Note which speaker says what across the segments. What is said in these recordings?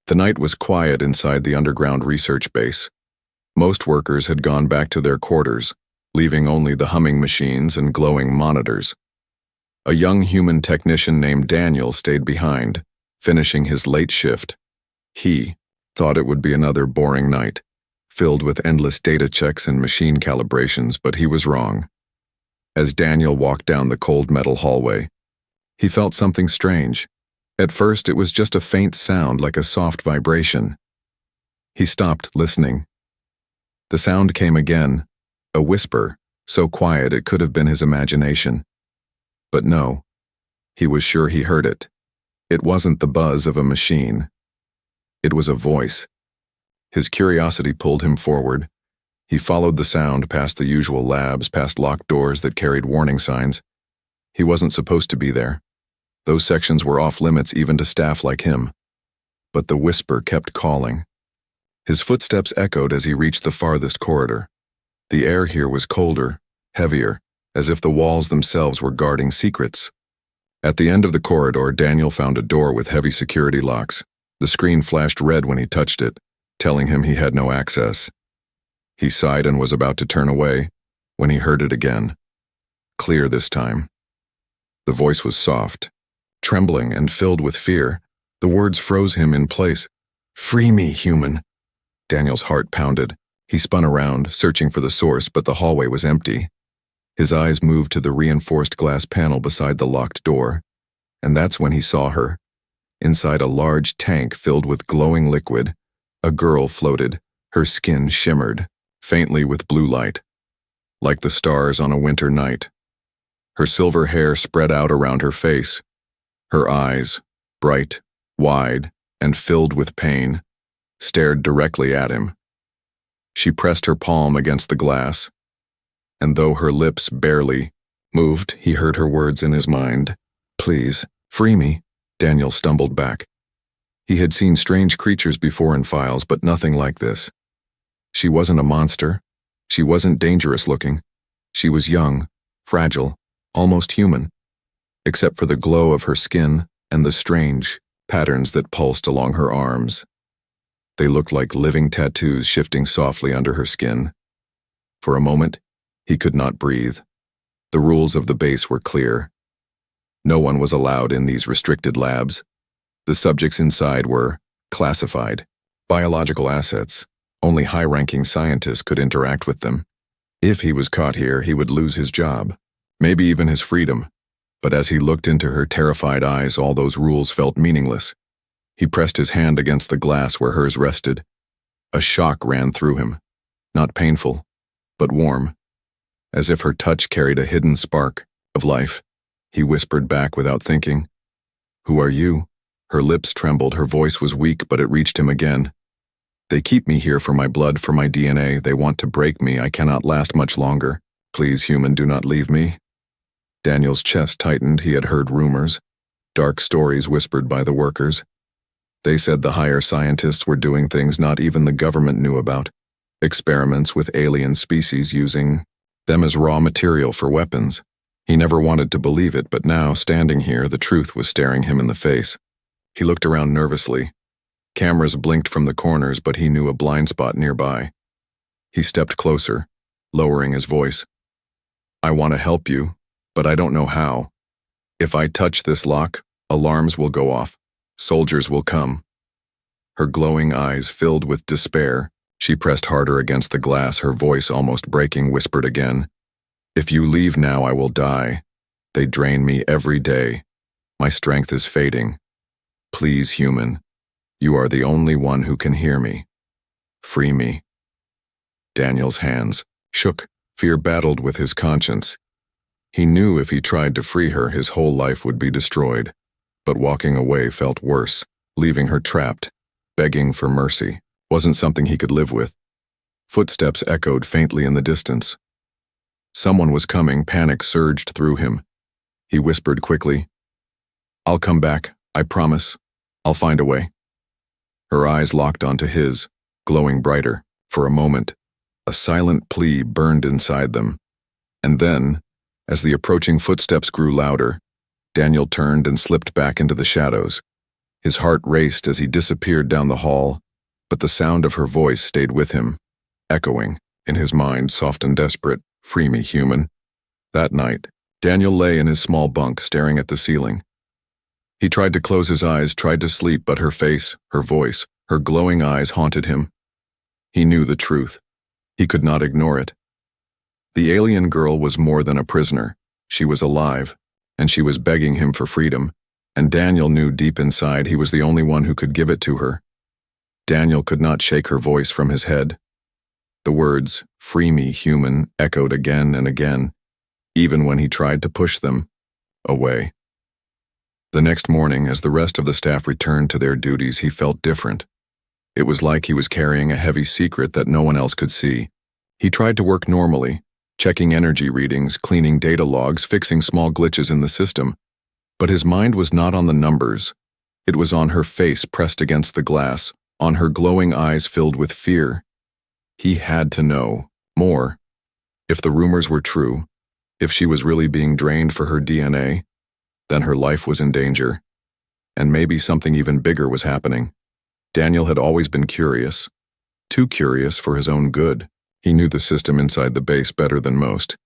Speaker 1: The night was quiet inside the underground research base. Most workers had gone back to their quarters, leaving only the humming machines and glowing monitors. A young human technician named Daniel stayed behind, finishing his late shift. He thought it would be another boring night, filled with endless data checks and machine calibrations, but he was wrong. As Daniel walked down the cold metal hallway, he felt something strange. At first, it was just a faint sound like a soft vibration. He stopped, listening. The sound came again, a whisper, so quiet it could have been his imagination. But no, he was sure he heard it. It wasn't the buzz of a machine. It was a voice. His curiosity pulled him forward. He followed the sound past the usual labs, past locked doors that carried warning signs. He wasn't supposed to be there. Those sections were off limits even to staff like him. But the whisper kept calling. His footsteps echoed as he reached the farthest corridor. The air here was colder, heavier, as if the walls themselves were guarding secrets. At the end of the corridor, Daniel found a door with heavy security locks. The screen flashed red when he touched it, telling him he had no access. He sighed and was about to turn away when he heard it again. Clear this time. The voice was soft, trembling and filled with fear. The words froze him in place. "Free me, human." Daniel's heart pounded. He spun around, searching for the source, but the hallway was empty. His eyes moved to the reinforced glass panel beside the locked door, and that's when he saw her. Inside a large tank filled with glowing liquid, a girl floated. Her skin shimmered, faintly with blue light, like the stars on a winter night. Her silver hair spread out around her face. Her eyes, bright, wide, and filled with pain, stared directly at him. She pressed her palm against the glass, and though her lips barely moved, he heard her words in his mind. "Please, free me." Daniel stumbled back. He had seen strange creatures before in files, but nothing like this. She wasn't a monster. She wasn't dangerous looking. She was young, fragile, almost human, except for the glow of her skin and the strange patterns that pulsed along her arms. They looked like living tattoos shifting softly under her skin. For a moment, he could not breathe. The rules of the base were clear. No one was allowed in these restricted labs. The subjects inside were classified, biological assets. Only high-ranking scientists could interact with them. If he was caught here, he would lose his job, maybe even his freedom. But as he looked into her terrified eyes, all those rules felt meaningless. He pressed his hand against the glass where hers rested. A shock ran through him, not painful, but warm, as if her touch carried a hidden spark of life. He whispered back without thinking, "Who are you?" Her lips trembled, her voice was weak, but it reached him again. "They keep me here for my blood, for my DNA. They want to break me. I cannot last much longer. Please, human, do not leave me." Daniel's chest tightened. He had heard rumors, dark stories whispered by the workers. They said the higher scientists were doing things not even the government knew about. Experiments with alien species, using them as raw material for weapons. He never wanted to believe it, but now, standing here, the truth was staring him in the face. He looked around nervously. Cameras blinked from the corners, but he knew a blind spot nearby. He stepped closer, lowering his voice. "I want to help you, but I don't know how. If I touch this lock, alarms will go off. Soldiers will come." Her glowing eyes filled with despair. She pressed harder against the glass, her voice almost breaking, whispered again. "If you leave now, I will die. They drain me every day. My strength is fading. Please, human, you are the only one who can hear me. Free me." Daniel's hands shook. Fear battled with his conscience. He knew if he tried to free her, his whole life would be destroyed. But walking away felt worse. Leaving her trapped, begging for mercy, wasn't something he could live with. Footsteps echoed faintly in the distance. Someone was coming. Panic surged through him. He whispered quickly, "I'll come back, I promise. I'll find a way." Her eyes locked onto his, glowing brighter. For a moment, a silent plea burned inside them. And then, as the approaching footsteps grew louder, Daniel turned and slipped back into the shadows. His heart raced as he disappeared down the hall, but the sound of her voice stayed with him, echoing, in his mind, soft and desperate, "Free me, human." That night, Daniel lay in his small bunk, staring at the ceiling. He tried to close his eyes, tried to sleep, but her face, her voice, her glowing eyes haunted him. He knew the truth. He could not ignore it. The alien girl was more than a prisoner. She was alive, and she was begging him for freedom, and Daniel knew deep inside he was the only one who could give it to her. Daniel could not shake her voice from his head. The words, "Free me, human," echoed again and again, even when he tried to push them away. The next morning, as the rest of the staff returned to their duties, he felt different. It was like he was carrying a heavy secret that no one else could see. He tried to work normally, checking energy readings, cleaning data logs, fixing small glitches in the system. But his mind was not on the numbers. It was on her face pressed against the glass, on her glowing eyes filled with fear. He had to know more. If the rumors were true, if she was really being drained for her DNA, then her life was in danger. And maybe something even bigger was happening. Daniel had always been curious, too curious for his own good. He knew the system inside the base better than most.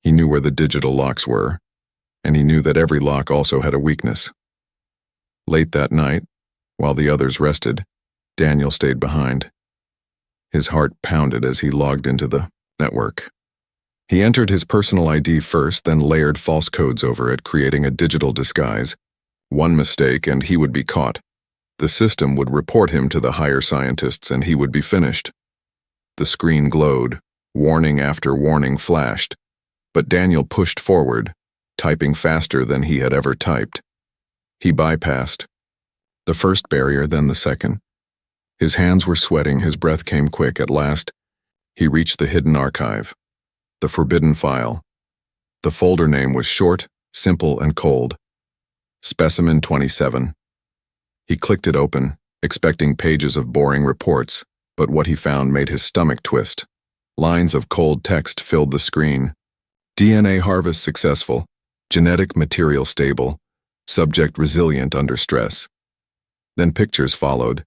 Speaker 1: He knew where the digital locks were, and he knew that every lock also had a weakness. Late that night, while the others rested, Daniel stayed behind. His heart pounded as he logged into the network. He entered his personal ID first, then layered false codes over it, creating a digital disguise. One mistake and he would be caught. The system would report him to the higher scientists and he would be finished. The screen glowed, warning after warning flashed, but Daniel pushed forward, typing faster than he had ever typed. He bypassed the first barrier, then the second. His hands were sweating, his breath came quick. At last, he reached the hidden archive, the forbidden file. The folder name was short, simple, and cold. Specimen 27. He clicked it open, expecting pages of boring reports, but what he found made his stomach twist. Lines of cold text filled the screen. DNA harvest successful. Genetic material stable. Subject resilient under stress. Then pictures followed.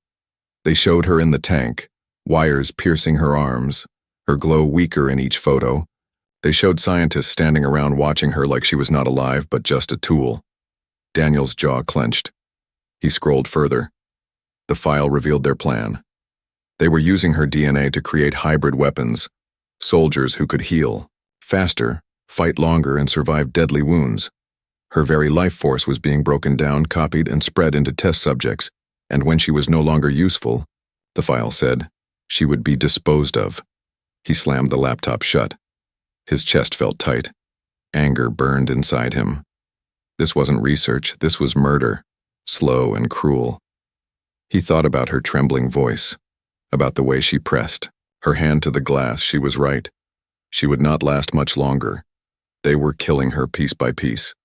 Speaker 1: They showed her in the tank, wires piercing her arms, her glow weaker in each photo. They showed scientists standing around watching her like she was not alive but just a tool. Daniel's jaw clenched. He scrolled further. The file revealed their plan. They were using her DNA to create hybrid weapons, soldiers who could heal faster, fight longer, and survive deadly wounds. Her very life force was being broken down, copied, and spread into test subjects, and when she was no longer useful, the file said, she would be disposed of. He slammed the laptop shut. His chest felt tight. Anger burned inside him. This wasn't research, this was murder, slow and cruel. He thought about her trembling voice, about the way she pressed, her hand to the glass. She was right. She would not last much longer. They were killing her piece by piece.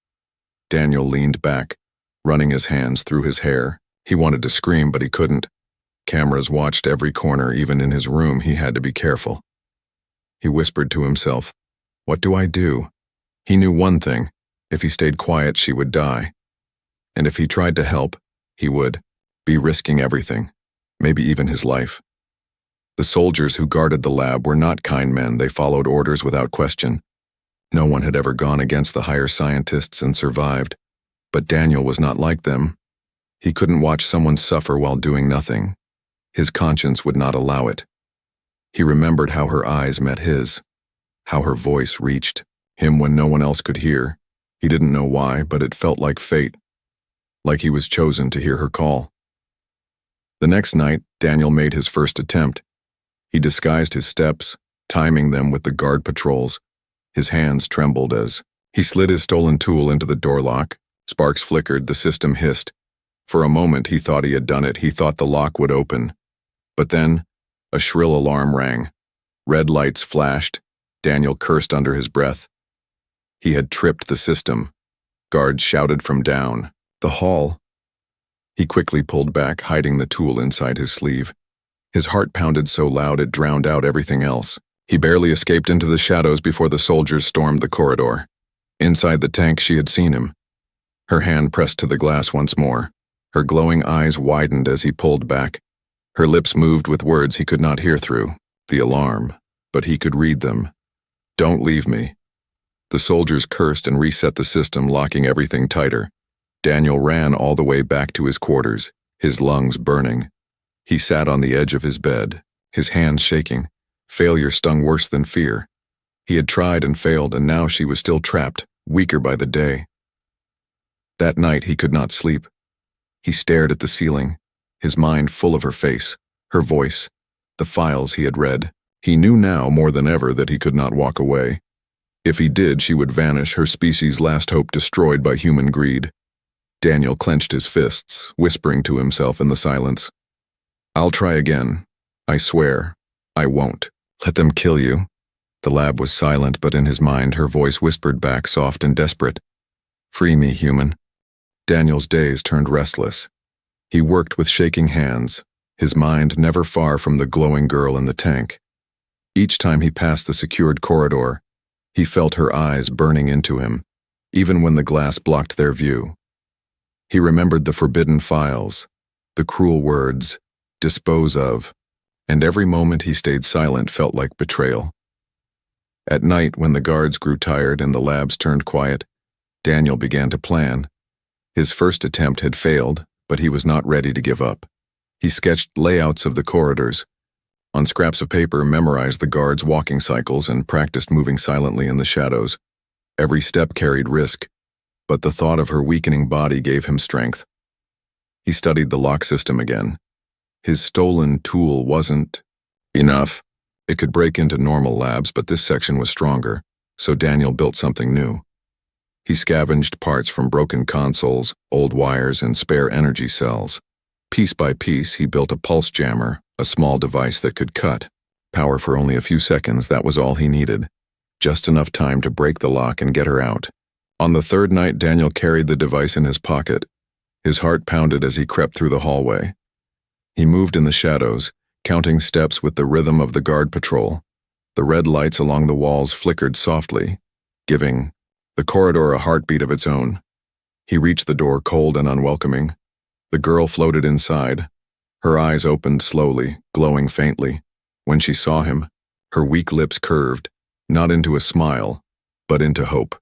Speaker 1: Daniel leaned back, running his hands through his hair. He wanted to scream, but he couldn't. Cameras watched every corner, even in his room. He had to be careful. He whispered to himself, "What do I do?" He knew one thing. If he stayed quiet, she would die. And if he tried to help, he would be risking everything, maybe even his life. The soldiers who guarded the lab were not kind men. They followed orders without question. No one had ever gone against the higher scientists and survived. But Daniel was not like them. He couldn't watch someone suffer while doing nothing. His conscience would not allow it. He remembered how her eyes met his, how her voice reached him when no one else could hear. He didn't know why, but it felt like fate, like he was chosen to hear her call. The next night, Daniel made his first attempt. He disguised his steps, timing them with the guard patrols. His hands trembled as he slid his stolen tool into the door lock. Sparks flickered, the system hissed. For a moment, he thought he had done it. He thought the lock would open. But then, a shrill alarm rang. Red lights flashed. Daniel cursed under his breath. He had tripped the system. Guards shouted from down the hall. He quickly pulled back, hiding the tool inside his sleeve. His heart pounded so loud it drowned out everything else. He barely escaped into the shadows before the soldiers stormed the corridor. Inside the tank, she had seen him. Her hand pressed to the glass once more. Her glowing eyes widened as he pulled back. Her lips moved with words he could not hear through the alarm, but he could read them. "Don't leave me." The soldiers cursed and reset the system, locking everything tighter. Daniel ran all the way back to his quarters, his lungs burning. He sat on the edge of his bed, his hands shaking. Failure stung worse than fear. He had tried and failed, and now she was still trapped, weaker by the day. That night he could not sleep. He stared at the ceiling, his mind full of her face, her voice, the files he had read. He knew now more than ever that he could not walk away. If he did, she would vanish, her species' last hope destroyed by human greed. Daniel clenched his fists, whispering to himself in the silence. "I'll try again. I swear. I won't. Let them kill you." The lab was silent, but in his mind her voice whispered back, soft and desperate. "Free me, human." Daniel's days turned restless. He worked with shaking hands, his mind never far from the glowing girl in the tank. Each time he passed the secured corridor, he felt her eyes burning into him, even when the glass blocked their view. He remembered the forbidden files, the cruel words, "dispose of," and every moment he stayed silent felt like betrayal. At night, when the guards grew tired and the labs turned quiet, Daniel began to plan. His first attempt had failed, but he was not ready to give up. He sketched layouts of the corridors. On scraps of paper, memorized the guards' walking cycles and practiced moving silently in the shadows. Every step carried risk, but the thought of her weakening body gave him strength. He studied the lock system again. His stolen tool wasn't enough. It could break into normal labs, but this section was stronger, so Daniel built something new. He scavenged parts from broken consoles, old wires, and spare energy cells. Piece by piece, he built a pulse jammer, a small device that could cut. Power for only a few seconds, that was all he needed. Just enough time to break the lock and get her out. On the third night, Daniel carried the device in his pocket. His heart pounded as he crept through the hallway. He moved in the shadows, counting steps with the rhythm of the guard patrol. The red lights along the walls flickered softly, giving the corridor a heartbeat of its own. He reached the door, cold and unwelcoming. The girl floated inside. Her eyes opened slowly, glowing faintly. When she saw him, her weak lips curved, not into a smile, but into hope.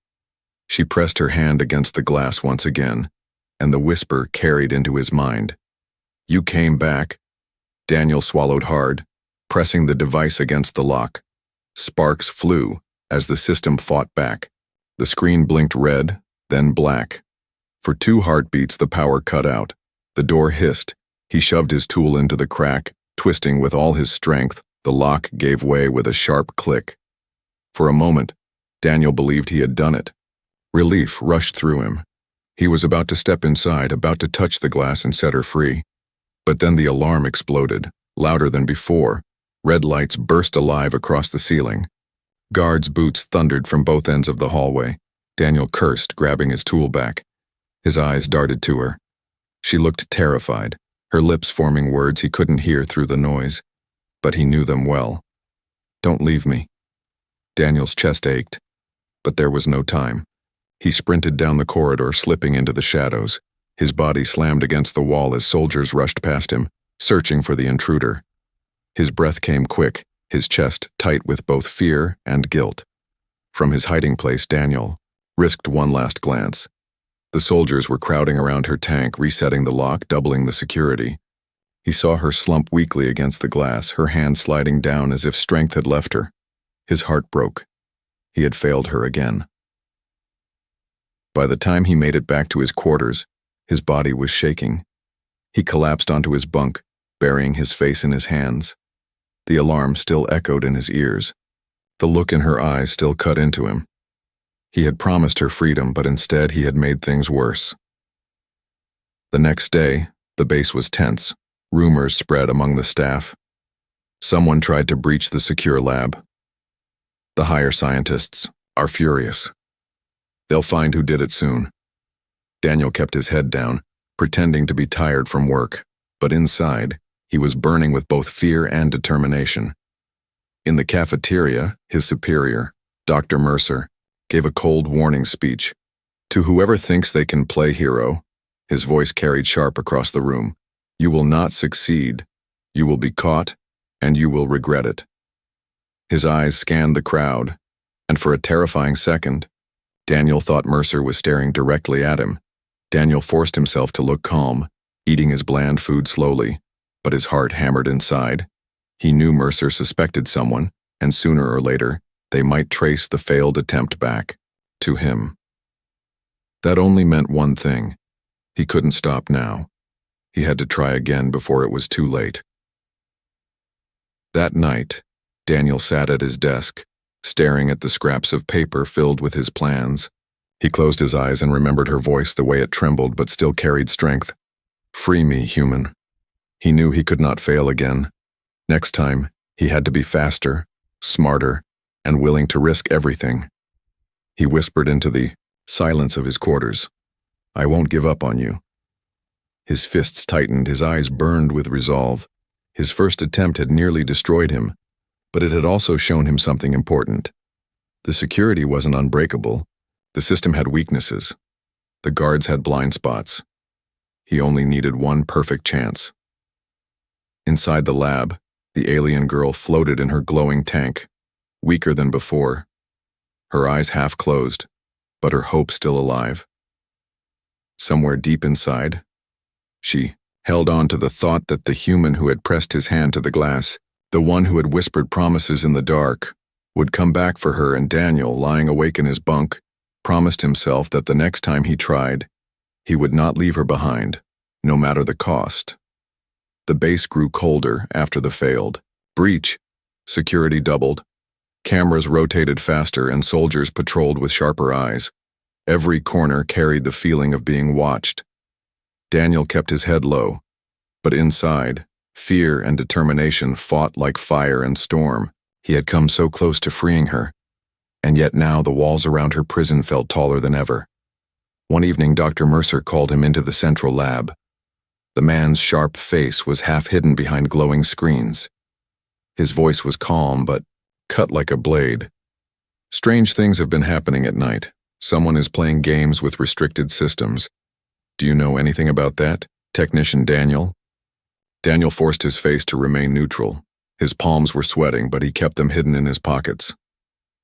Speaker 1: She pressed her hand against the glass once again, and the whisper carried into his mind. "You came back." Daniel swallowed hard, pressing the device against the lock. Sparks flew as the system fought back. The screen blinked red, then black. For 2 heartbeats, the power cut out. The door hissed. He shoved his tool into the crack, twisting with all his strength. The lock gave way with a sharp click. For a moment, Daniel believed he had done it. Relief rushed through him. He was about to step inside, about to touch the glass and set her free. But then the alarm exploded, louder than before. Red lights burst alive across the ceiling. Guards' boots thundered from both ends of the hallway. Daniel cursed, grabbing his tool back. His eyes darted to her. She looked terrified, her lips forming words he couldn't hear through the noise. But he knew them well. "Don't leave me." Daniel's chest ached, but there was no time. He sprinted down the corridor, slipping into the shadows. His body slammed against the wall as soldiers rushed past him, searching for the intruder. His breath came quick, his chest tight with both fear and guilt. From his hiding place, Daniel risked one last glance. The soldiers were crowding around her tank, resetting the lock, doubling the security. He saw her slump weakly against the glass, her hand sliding down as if strength had left her. His heart broke. He had failed her again. By the time he made it back to his quarters, his body was shaking. He collapsed onto his bunk, burying his face in his hands. The alarm still echoed in his ears. The look in her eyes still cut into him. He had promised her freedom, but instead he had made things worse. The next day, the base was tense. Rumors spread among the staff. Someone tried to breach the secure lab. The higher scientists are furious. They'll find who did it soon. Daniel kept his head down, pretending to be tired from work, but inside, he was burning with both fear and determination. In the cafeteria, his superior, Dr. Mercer, gave a cold warning speech. To whoever thinks they can play hero, His voice carried sharp across the room. You will not succeed. You will be caught, and you will regret it. His eyes scanned the crowd, and for a terrifying second, Daniel thought Mercer was staring directly at him. Daniel forced himself to look calm, eating his bland food slowly, but his heart hammered inside. He knew Mercer suspected someone, and sooner or later, they might trace the failed attempt back to him. That only meant one thing. He couldn't stop now. He had to try again before it was too late. That night, Daniel sat at his desk, staring at the scraps of paper filled with his plans. He closed his eyes and remembered her voice, the way it trembled but still carried strength. Free me, human. He knew he could not fail again. Next time, he had to be faster, smarter, and willing to risk everything. He whispered into the silence of his quarters, I won't give up on you. His fists tightened, his eyes burned with resolve. His first attempt had nearly destroyed him, but it had also shown him something important. The security wasn't unbreakable. The system had weaknesses. The guards had blind spots. He only needed one perfect chance. Inside the lab, the alien girl floated in her glowing tank, weaker than before. Her eyes half closed, but her hope still alive. Somewhere deep inside, she held on to the thought that the human who had pressed his hand to the glass, the one who had whispered promises in the dark, would come back for her, and Daniel, lying awake in his bunk, promised himself that the next time he tried, he would not leave her behind, no matter the cost. The base grew colder after the failed breach. Security doubled. Cameras rotated faster and soldiers patrolled with sharper eyes. Every corner carried the feeling of being watched. Daniel kept his head low, but inside, fear and determination fought like fire and storm. He had come so close to freeing her, and yet now the walls around her prison felt taller than ever. One evening, Dr. Mercer called him into the central lab. The man's sharp face was half hidden behind glowing screens. His voice was calm, but cut like a blade. Strange things have been happening at night. Someone is playing games with restricted systems. Do you know anything about that, Technician Daniel? Daniel forced his face to remain neutral. His palms were sweating, but he kept them hidden in his pockets.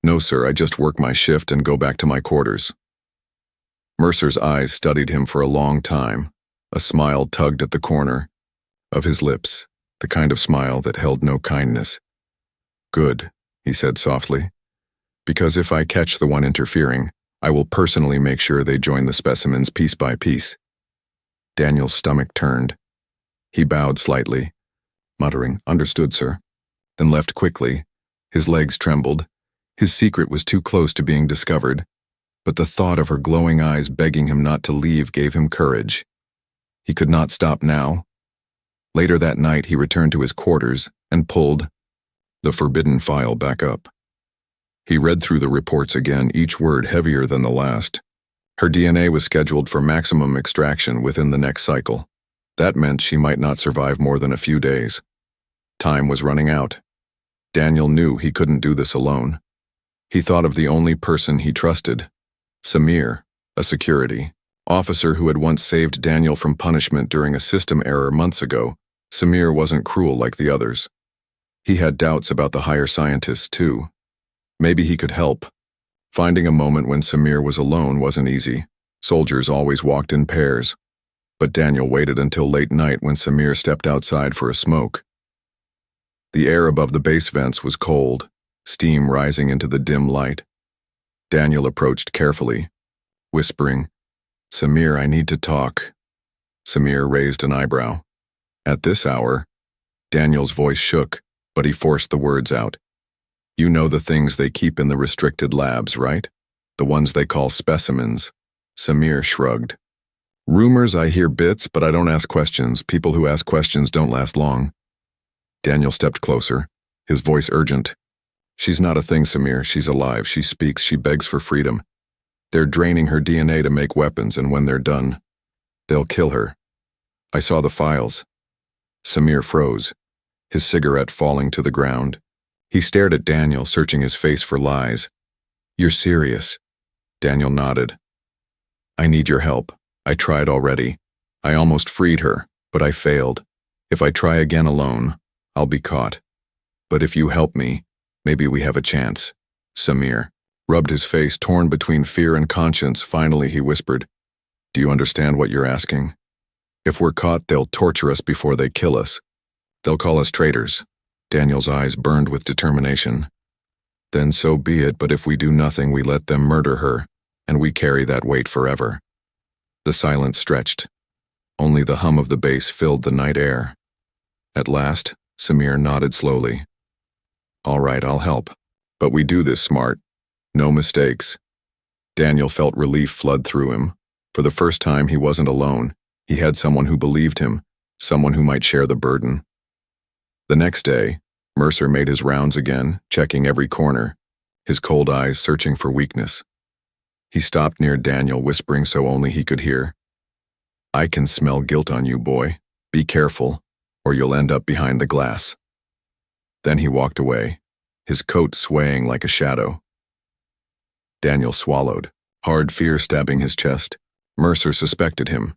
Speaker 1: No, sir, I just work my shift and go back to my quarters. Mercer's eyes studied him for a long time. A smile tugged at the corner of his lips, the kind of smile that held no kindness. Good, he said softly, because if I catch the one interfering, I will personally make sure they join the specimens piece by piece. Daniel's stomach turned. He bowed slightly, muttering, Understood, sir, then left quickly. His legs trembled. His secret was too close to being discovered, but the thought of her glowing eyes begging him not to leave gave him courage. He could not stop now. Later that night, he returned to his quarters and pulled the forbidden file back up. He read through the reports again, each word heavier than the last. Her DNA was scheduled for maximum extraction within the next cycle. That meant she might not survive more than a few days. Time was running out. Daniel knew he couldn't do this alone. He thought of the only person he trusted, Samir, a security officer who had once saved Daniel from punishment during a system error months ago. Samir wasn't cruel like the others. He had doubts about the higher scientists, too. Maybe he could help. Finding a moment when Samir was alone wasn't easy. Soldiers always walked in pairs. But Daniel waited until late night when Samir stepped outside for a smoke. The air above the base vents was cold, steam rising into the dim light. Daniel approached carefully, whispering, Samir, I need to talk. Samir raised an eyebrow. At this hour, Daniel's voice shook, but he forced the words out. You know the things they keep in the restricted labs, right? The ones they call specimens. Samir shrugged. Rumors, I hear bits, but I don't ask questions. People who ask questions don't last long. Daniel stepped closer, his voice urgent. She's not a thing, Samir. She's alive. She speaks. She begs for freedom. They're draining her DNA to make weapons, and when they're done, they'll kill her. I saw the files. Samir froze, his cigarette falling to the ground. He stared at Daniel, searching his face for lies. You're serious? Daniel nodded. I need your help. I tried already. I almost freed her, but I failed. If I try again alone, I'll be caught. But if you help me, maybe we have a chance. Samir rubbed his face, torn between fear and conscience. Finally, he whispered, "Do you understand what you're asking? If we're caught, they'll torture us before they kill us. They'll call us traitors." Daniel's eyes burned with determination. "Then so be it, but if we do nothing, we let them murder her, and we carry that weight forever." The silence stretched. Only the hum of the bass filled the night air. At last, Samir nodded slowly. "All right, I'll help. But we do this smart. No mistakes." Daniel felt relief flood through him. For the first time, he wasn't alone. He had someone who believed him, someone who might share the burden. The next day, Mercer made his rounds again, checking every corner, his cold eyes searching for weakness. He stopped near Daniel, whispering so only he could hear, "I can smell guilt on you, boy. Be careful, or you'll end up behind the glass." Then he walked away, his coat swaying like a shadow. Daniel swallowed, hard fear stabbing his chest. Mercer suspected him.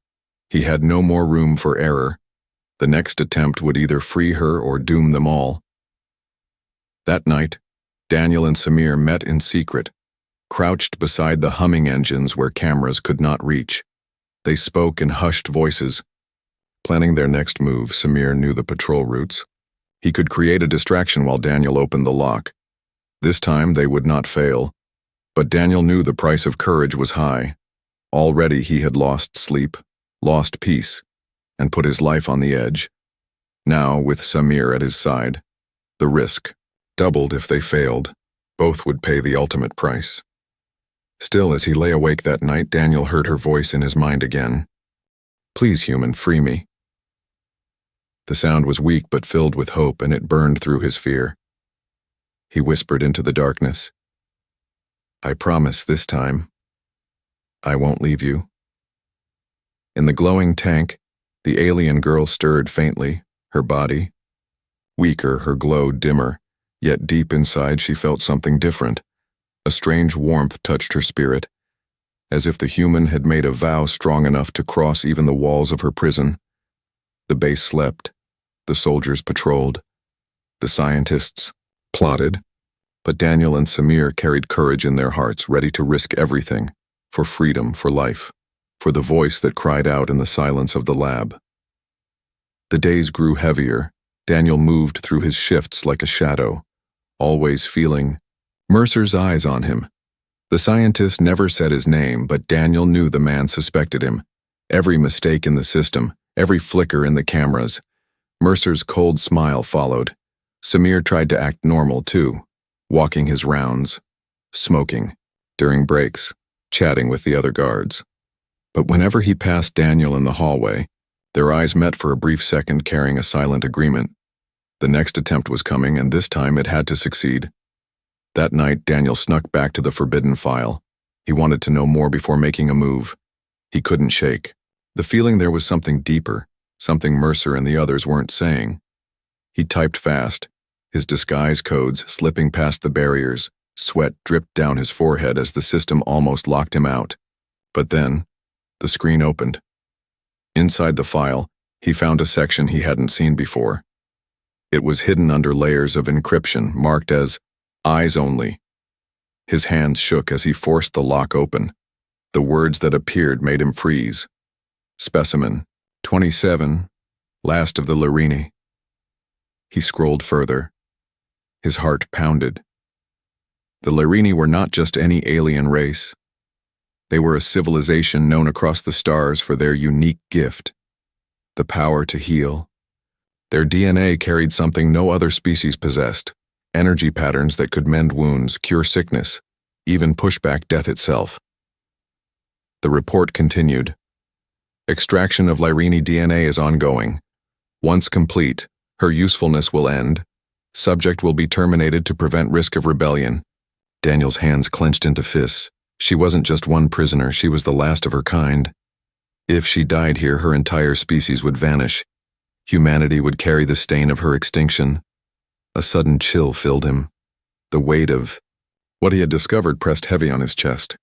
Speaker 1: He had no more room for error. The next attempt would either free her or doom them all. That night, Daniel and Samir met in secret, crouched beside the humming engines where cameras could not reach. They spoke in hushed voices. Planning their next move, Samir knew the patrol routes. He could create a distraction while Daniel opened the lock. This time they would not fail. But Daniel knew the price of courage was high. Already he had lost sleep, lost peace, and put his life on the edge. Now, with Samir at his side, the risk doubled. If they failed, both would pay the ultimate price. Still, as he lay awake that night, Daniel heard her voice in his mind again. "Please, human, free me." The sound was weak but filled with hope, and it burned through his fear. He whispered into the darkness, "I promise this time, I won't leave you." In the glowing tank, the alien girl stirred faintly, her body weaker, her glow dimmer, yet deep inside she felt something different. A strange warmth touched her spirit, as if the human had made a vow strong enough to cross even the walls of her prison. The base slept, the soldiers patrolled, the scientists plotted, but Daniel and Samir carried courage in their hearts, ready to risk everything, for freedom, for life, for the voice that cried out in the silence of the lab. The days grew heavier. Daniel moved through his shifts like a shadow, always feeling Mercer's eyes on him. The scientist never said his name, but Daniel knew the man suspected him. Every mistake in the system, every flicker in the cameras. Mercer's cold smile followed. Samir tried to act normal too, walking his rounds, smoking, during breaks, chatting with the other guards. But whenever he passed Daniel in the hallway, their eyes met for a brief second, carrying a silent agreement. The next attempt was coming, and this time it had to succeed. That night, Daniel snuck back to the forbidden file. He wanted to know more before making a move. He couldn't shake the feeling there was something deeper, something Mercer and the others weren't saying. He typed fast, his disguise codes slipping past the barriers. Sweat dripped down his forehead as the system almost locked him out. But then, the screen opened. Inside the file, he found a section he hadn't seen before. It was hidden under layers of encryption, marked as "Eyes Only." His hands shook as he forced the lock open. The words that appeared made him freeze. Specimen 27, last of the Larini. He scrolled further. His heart pounded. The Larini were not just any alien race. They were a civilization known across the stars for their unique gift, the power to heal. Their DNA carried something no other species possessed, energy patterns that could mend wounds, cure sickness, even push back death itself. The report continued. Extraction of Larini DNA is ongoing. Once complete, her usefulness will end. Subject will be terminated to prevent risk of rebellion. Daniel's hands clenched into fists. She wasn't just one prisoner, she was the last of her kind. If she died here, her entire species would vanish. Humanity would carry the stain of her extinction. A sudden chill filled him. The weight of what he had discovered pressed heavy on his chest.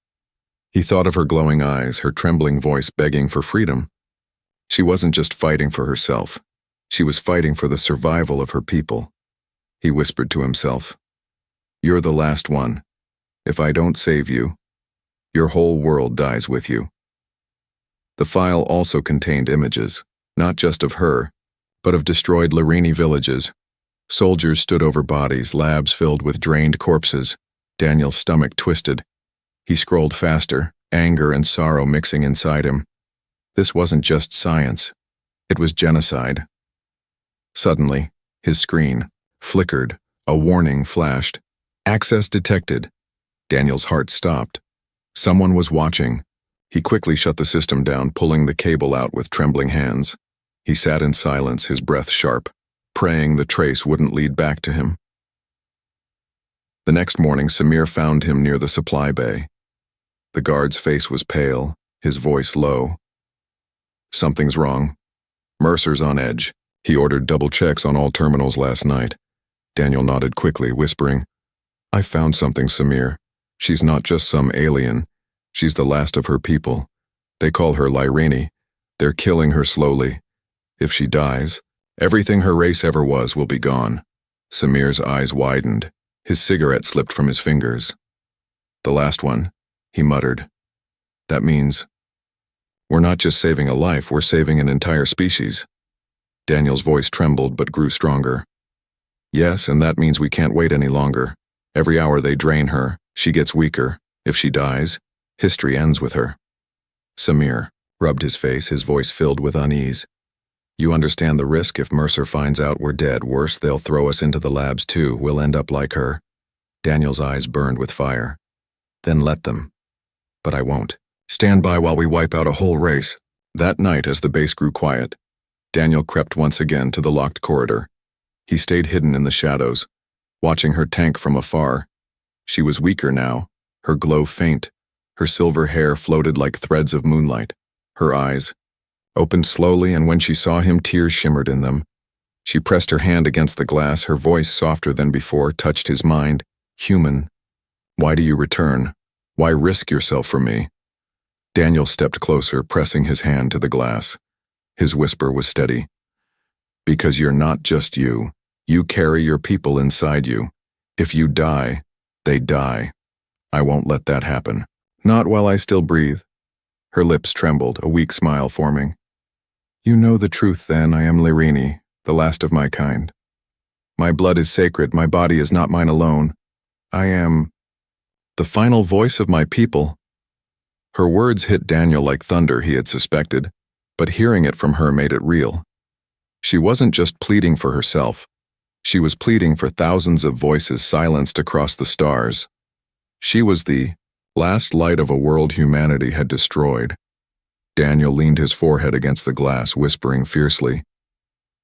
Speaker 1: He thought of her glowing eyes, her trembling voice begging for freedom. She wasn't just fighting for herself. She was fighting for the survival of her people. He whispered to himself, "You're the last one. If I don't save you, your whole world dies with you." The file also contained images, not just of her, but of destroyed Larini villages. Soldiers stood over bodies, labs filled with drained corpses. Daniel's stomach twisted. He scrolled faster, anger and sorrow mixing inside him. This wasn't just science. It was genocide. Suddenly, his screen flickered. A warning flashed. Access detected. Daniel's heart stopped. Someone was watching. He quickly shut the system down, pulling the cable out with trembling hands. He sat in silence, his breath sharp, praying the trace wouldn't lead back to him. The next morning, Samir found him near the supply bay. The guard's face was pale, his voice low. "Something's wrong. Mercer's on edge. He ordered double checks on all terminals last night." Daniel nodded quickly, whispering, "I found something, Samir. She's not just some alien. She's the last of her people. They call her Larini. They're killing her slowly. If she dies, everything her race ever was will be gone." Samir's eyes widened. His cigarette slipped from his fingers. "The last one," he muttered. "That means we're not just saving a life, we're saving an entire species." Daniel's voice trembled but grew stronger. "Yes, and that means we can't wait any longer. Every hour they drain her, she gets weaker. If she dies, history ends with her." Samir rubbed his face, his voice filled with unease. "You understand the risk if Mercer finds out we're dead. Worse, they'll throw us into the labs too. We'll end up like her." Daniel's eyes burned with fire. "Then let them." "But I won't. Stand by while we wipe out a whole race." That night, as the base grew quiet, Daniel crept once again to the locked corridor. He stayed hidden in the shadows, watching her tank from afar. She was weaker now, her glow faint. Her silver hair floated like threads of moonlight. Her eyes opened slowly, and when she saw him, tears shimmered in them. She pressed her hand against the glass, her voice softer than before, touched his mind. "Human, why do you return? Why risk yourself for me?" Daniel stepped closer, pressing his hand to the glass. His whisper was steady. "Because you're not just you. You carry your people inside you. If you die, they die. I won't let that happen. Not while I still breathe." Her lips trembled, a weak smile forming. "You know the truth then. I am Larini, the last of my kind. My blood is sacred. My body is not mine alone. I am the final voice of my people." Her words hit Daniel like thunder, he had suspected, but hearing it from her made it real. She wasn't just pleading for herself. She was pleading for thousands of voices silenced across the stars. She was the last light of a world humanity had destroyed. Daniel leaned his forehead against the glass, whispering fiercely,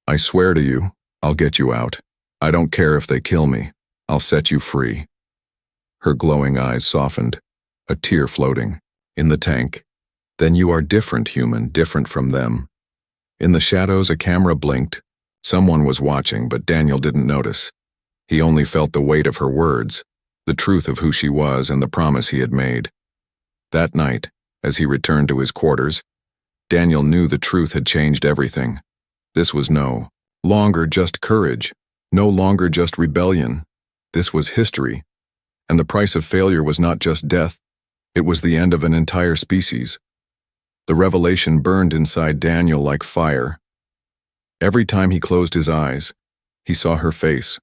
Speaker 1: "I swear to you, I'll get you out. I don't care if they kill me. I'll set you free." Her glowing eyes softened, a tear floating. "In the tank. Then you are different, human, different from them." In the shadows, a camera blinked. Someone was watching, but Daniel didn't notice. He only felt the weight of her words, the truth of who she was and the promise he had made. That night, as he returned to his quarters, Daniel knew the truth had changed everything. This was no longer just courage, no longer just rebellion. This was history. And the price of failure was not just death, it was the end of an entire species. The revelation burned inside Daniel like fire. Every time he closed his eyes, he saw her face,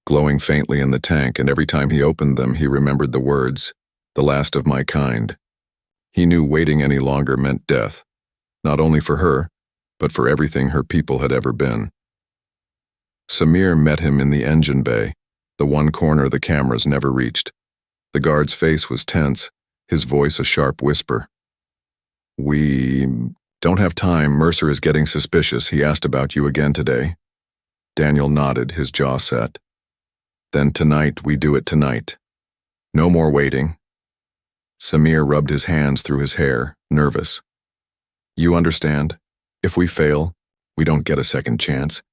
Speaker 1: glowing faintly in the tank, and every time he opened them, he remembered the words, "The last of my kind." He knew waiting any longer meant death, not only for her, but for everything her people had ever been. Samir met him in the engine bay, the one corner the cameras never reached. The guard's face was tense, his voice a sharp whisper. "We don't have time. Mercer is getting suspicious. He asked about you again today." Daniel nodded, his jaw set. "Then tonight, we do it tonight. No more waiting." Samir rubbed his hands through his hair, nervous. "You understand? If we fail, we don't get a second chance."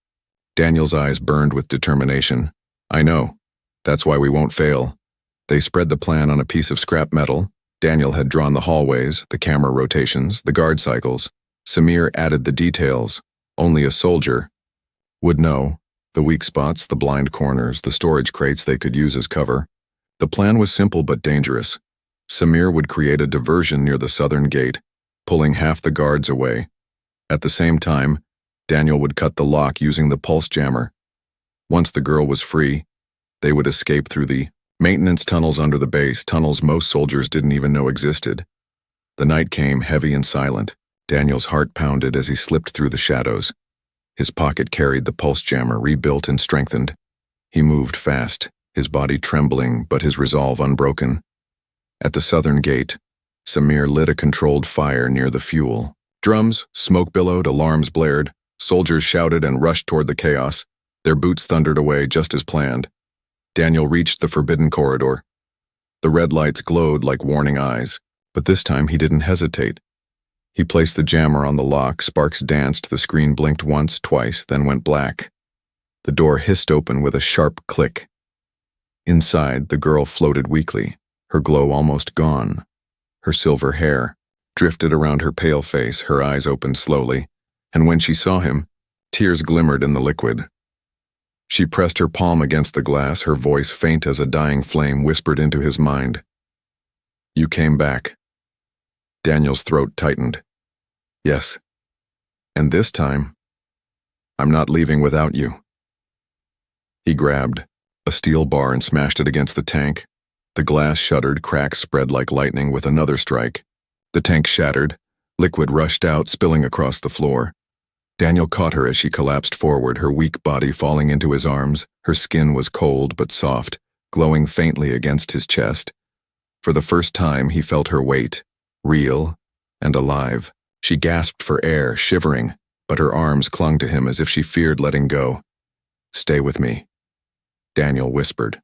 Speaker 1: Daniel's eyes burned with determination. "I know. That's why we won't fail." They spread the plan on a piece of scrap metal. Daniel had drawn the hallways, the camera rotations, the guard cycles. Samir added the details. Only a soldier would know. The weak spots, the blind corners, the storage crates they could use as cover. The plan was simple but dangerous. Samir would create a diversion near the southern gate, pulling half the guards away. At the same time, Daniel would cut the lock using the pulse jammer. Once the girl was free, they would escape through the maintenance tunnels under the base, tunnels most soldiers didn't even know existed. The night came heavy and silent. Daniel's heart pounded as he slipped through the shadows. His pocket carried the pulse jammer, rebuilt and strengthened. He moved fast, his body trembling but his resolve unbroken. At the southern gate, Samir lit a controlled fire near the fuel. Drums, smoke billowed, alarms blared. Soldiers shouted and rushed toward the chaos. Their boots thundered away just as planned. Daniel reached the forbidden corridor. The red lights glowed like warning eyes, but this time he didn't hesitate. He placed the jammer on the lock, sparks danced, the screen blinked once, twice, then went black. The door hissed open with a sharp click. Inside, the girl floated weakly, her glow almost gone. Her silver hair drifted around her pale face, her eyes opened slowly, and when she saw him, tears glimmered in the liquid. She pressed her palm against the glass, her voice faint as a dying flame whispered into his mind. "You came back." Daniel's throat tightened. "Yes. And this time, I'm not leaving without you." He grabbed a steel bar and smashed it against the tank. The glass shuddered, cracks spread like lightning with another strike. The tank shattered, liquid rushed out, spilling across the floor. Daniel caught her as she collapsed forward, her weak body falling into his arms. Her skin was cold but soft, glowing faintly against his chest. For the first time, he felt her weight, real and alive. She gasped for air, shivering, but her arms clung to him as if she feared letting go. "Stay with me," Daniel whispered,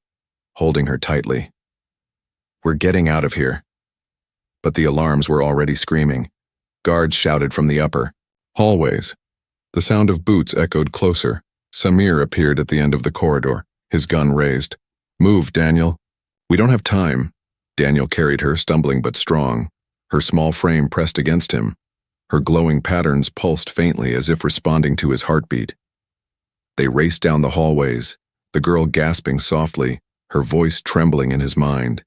Speaker 1: holding her tightly. "We're getting out of here." But the alarms were already screaming. Guards shouted from the upper hallways. The sound of boots echoed closer. Samir appeared at the end of the corridor, his gun raised. "Move, Daniel." "We don't have time." Daniel carried her, stumbling but strong. Her small frame pressed against him. Her glowing patterns pulsed faintly as if responding to his heartbeat. They raced down the hallways, the girl gasping softly, her voice trembling in his mind.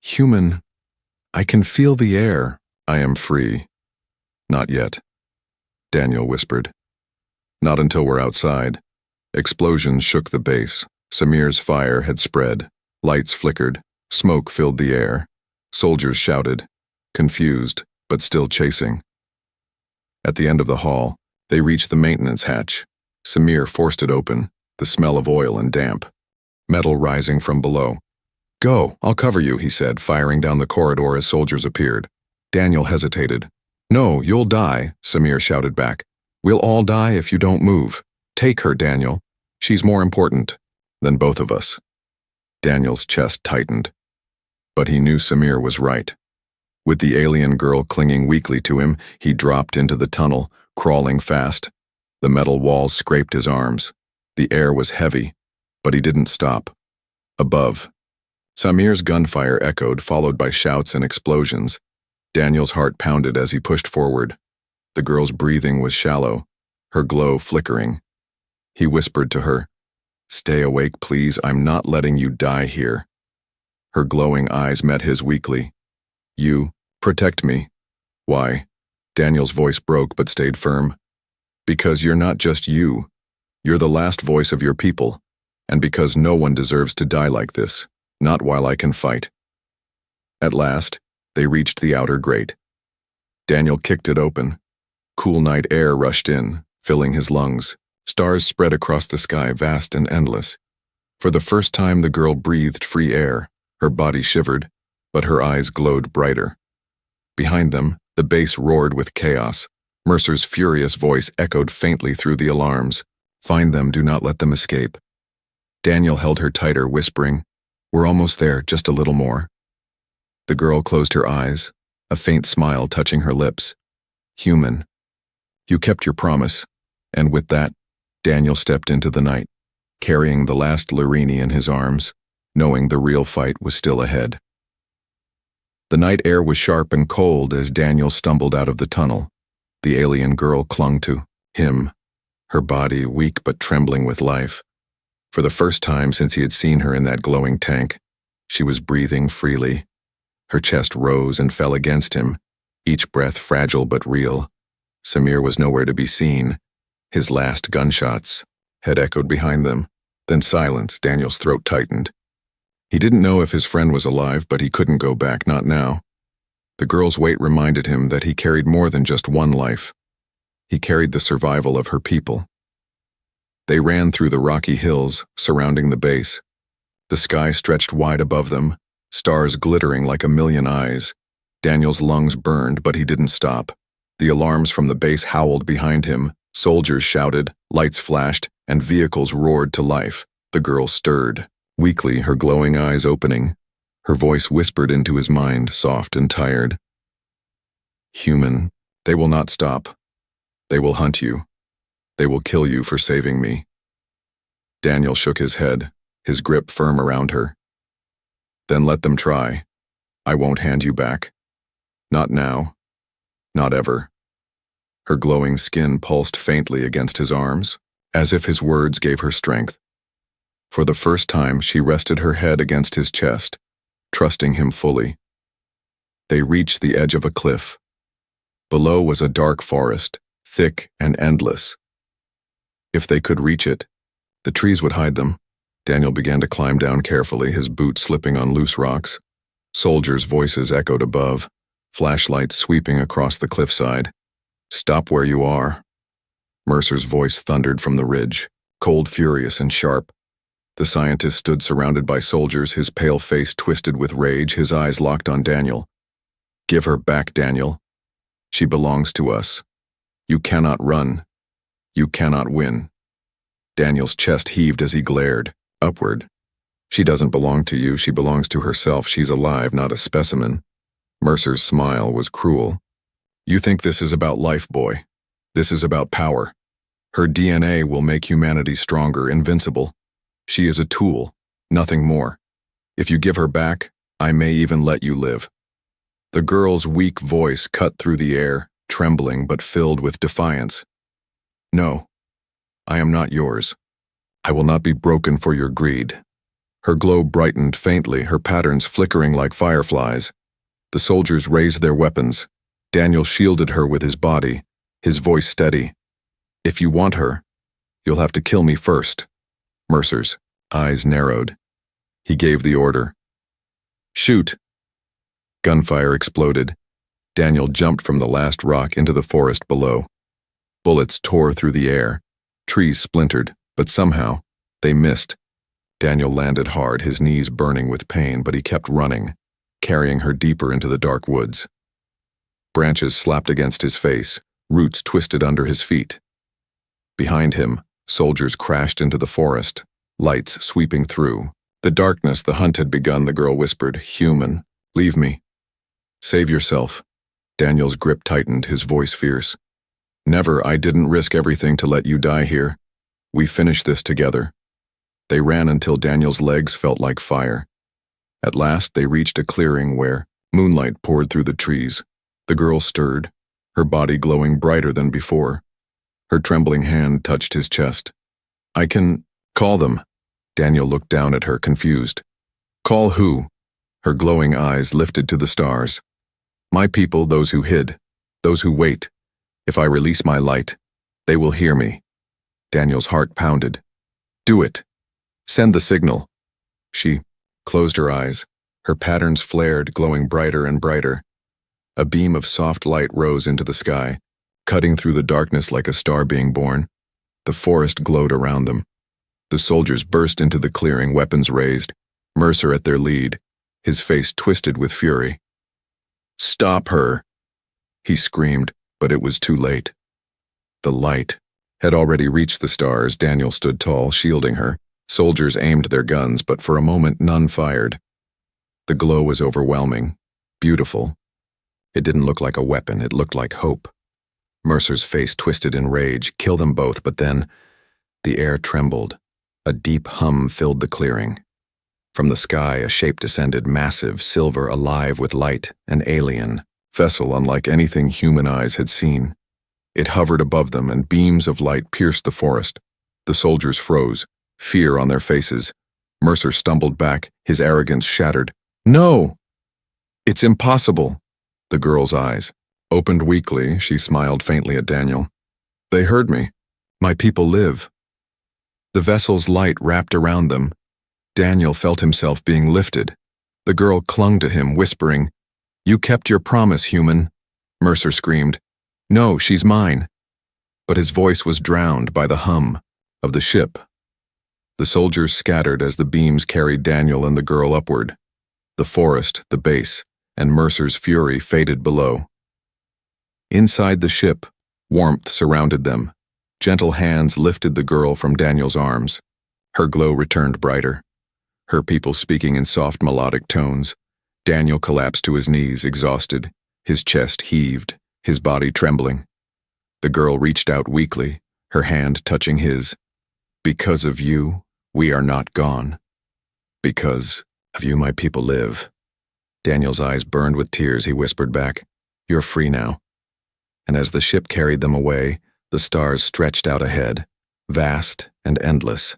Speaker 1: "Human, I can feel the air. I am free." "Not yet," Daniel whispered. "Not until we're outside." Explosions shook the base. Samir's fire had spread. Lights flickered. Smoke filled the air. Soldiers shouted, confused, but still chasing. At the end of the hall, they reached the maintenance hatch. Samir forced it open, the smell of oil and damp. Metal rising from below. "Go, I'll cover you," he said, firing down the corridor as soldiers appeared. Daniel hesitated. "No, you'll die," Samir shouted back. "We'll all die if you don't move. Take her, Daniel. She's more important than both of us." Daniel's chest tightened. But he knew Samir was right. With the alien girl clinging weakly to him, he dropped into the tunnel, crawling fast. The metal walls scraped his arms. The air was heavy, but he didn't stop. Above, Samir's gunfire echoed, followed by shouts and explosions. Daniel's heart pounded as he pushed forward. The girl's breathing was shallow, her glow flickering. He whispered to her, "Stay awake, please. I'm not letting you die here." Her glowing eyes met his weakly. "You protect me." "Why?" Daniel's voice broke but stayed firm. "Because you're not just you. You're the last voice of your people, and because no one deserves to die like this, not while I can fight." At last, they reached the outer grate. Daniel kicked it open. Cool night air rushed in, filling his lungs. Stars spread across the sky, vast and endless. For the first time, the girl breathed free air. Her body shivered, but her eyes glowed brighter. Behind them, the base roared with chaos. Mercer's furious voice echoed faintly through the alarms. "Find them, do not let them escape." Daniel held her tighter, whispering, "We're almost there, just a little more." The girl closed her eyes, a faint smile touching her lips. "Human, you kept your promise." And with that, Daniel stepped into the night, carrying the last Larini in his arms, knowing the real fight was still ahead. The night air was sharp and cold as Daniel stumbled out of the tunnel. The alien girl clung to him, her body weak but trembling with life. For the first time since he had seen her in that glowing tank, she was breathing freely. Her chest rose and fell against him, each breath fragile but real. Samir was nowhere to be seen. His last gunshots had echoed behind them. Then silence. Daniel's throat tightened. He didn't know if his friend was alive, but he couldn't go back, not now. The girl's weight reminded him that he carried more than just one life. He carried the survival of her people. They ran through the rocky hills surrounding the base. The sky stretched wide above them, stars glittering like a million eyes. Daniel's lungs burned, but he didn't stop. The alarms from the base howled behind him. Soldiers shouted, lights flashed, and vehicles roared to life. The girl stirred, weakly, her glowing eyes opening. Her voice whispered into his mind, soft and tired. Human, they will not stop. They will hunt you. They will kill you for saving me. Daniel shook his head, his grip firm around her. Then let them try. I won't hand you back. Not now. Not ever. Her glowing skin pulsed faintly against his arms, as if his words gave her strength. For the first time, she rested her head against his chest, trusting him fully. They reached the edge of a cliff. Below was a dark forest, thick and endless. If they could reach it, the trees would hide them. Daniel began to climb down carefully, his boots slipping on loose rocks. Soldiers' voices echoed above, flashlights sweeping across the cliffside. Stop where you are. Mercer's voice thundered from the ridge, cold, furious, and sharp. The scientist stood surrounded by soldiers, his pale face twisted with rage, his eyes locked on Daniel. Give her back, Daniel. She belongs to us. You cannot run. You cannot win. Daniel's chest heaved as he glared upward. She doesn't belong to you, she belongs to herself. She's alive, not a specimen. Mercer's smile was cruel. You think this is about life, boy. This is about power. Her DNA will make humanity stronger, invincible. She is a tool, nothing more. If you give her back, I may even let you live. The girl's weak voice cut through the air, trembling but filled with defiance. No, I am not yours. I will not be broken for your greed. Her glow brightened faintly, her patterns flickering like fireflies. The soldiers raised their weapons. Daniel shielded her with his body, his voice steady. If you want her, you'll have to kill me first. Mercer's eyes narrowed. He gave the order. Shoot! Gunfire exploded. Daniel jumped from the last rock into the forest below. Bullets tore through the air. Trees splintered, but somehow, they missed. Daniel landed hard, his knees burning with pain, but he kept running, carrying her deeper into the dark woods. Branches slapped against his face, roots twisted under his feet. Behind him, soldiers crashed into the forest, lights sweeping through. The darkness, the hunt had begun, the girl whispered, Human, leave me. Save yourself. Daniel's grip tightened, his voice fierce. Never, I didn't risk everything to let you die here. We finished this together. They ran until Daniel's legs felt like fire. At last, they reached a clearing where moonlight poured through the trees. The girl stirred, her body glowing brighter than before. Her trembling hand touched his chest. I can call them. Daniel looked down at her, confused. Call who? Her glowing eyes lifted to the stars. My people, those who hid, those who wait. If I release my light, they will hear me. Daniel's heart pounded. Do it. Send the signal. She closed her eyes. Her patterns flared, glowing brighter and brighter. A beam of soft light rose into the sky, cutting through the darkness like a star being born. The forest glowed around them. The soldiers burst into the clearing, weapons raised, Mercer at their lead, his face twisted with fury. Stop her! He screamed, but it was too late. The light had already reached the stars. Daniel stood tall, shielding her. Soldiers aimed their guns, but for a moment none fired. The glow was overwhelming, beautiful. It didn't look like a weapon, it looked like hope. Mercer's face twisted in rage. Kill them both, but then the air trembled. A deep hum filled the clearing. From the sky, a shape descended, massive, silver, alive with light, an alien vessel unlike anything human eyes had seen. It hovered above them, and beams of light pierced the forest. The soldiers froze, fear on their faces. Mercer stumbled back, his arrogance shattered. "No! It's impossible!" The girl's eyes opened weakly. She smiled faintly at Daniel. "They heard me. My people live." The vessel's light wrapped around them. Daniel felt himself being lifted. The girl clung to him, whispering, "You kept your promise, human." Mercer screamed, "No, she's mine." But his voice was drowned by the hum of the ship. The soldiers scattered as the beams carried Daniel and the girl upward. The forest, the base, and Mercer's fury faded below. Inside the ship, warmth surrounded them. Gentle hands lifted the girl from Daniel's arms. Her glow returned brighter, her people speaking in soft melodic tones. Daniel collapsed to his knees, exhausted, his chest heaved, his body trembling. The girl reached out weakly, her hand touching his. "Because of you, we are not gone. Because of you, my people live." Daniel's eyes burned with tears. He whispered back, "You're free now." And as the ship carried them away, the stars stretched out ahead, vast and endless.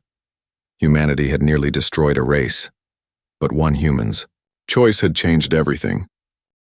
Speaker 1: Humanity had nearly destroyed a race, but one human's choice had changed everything.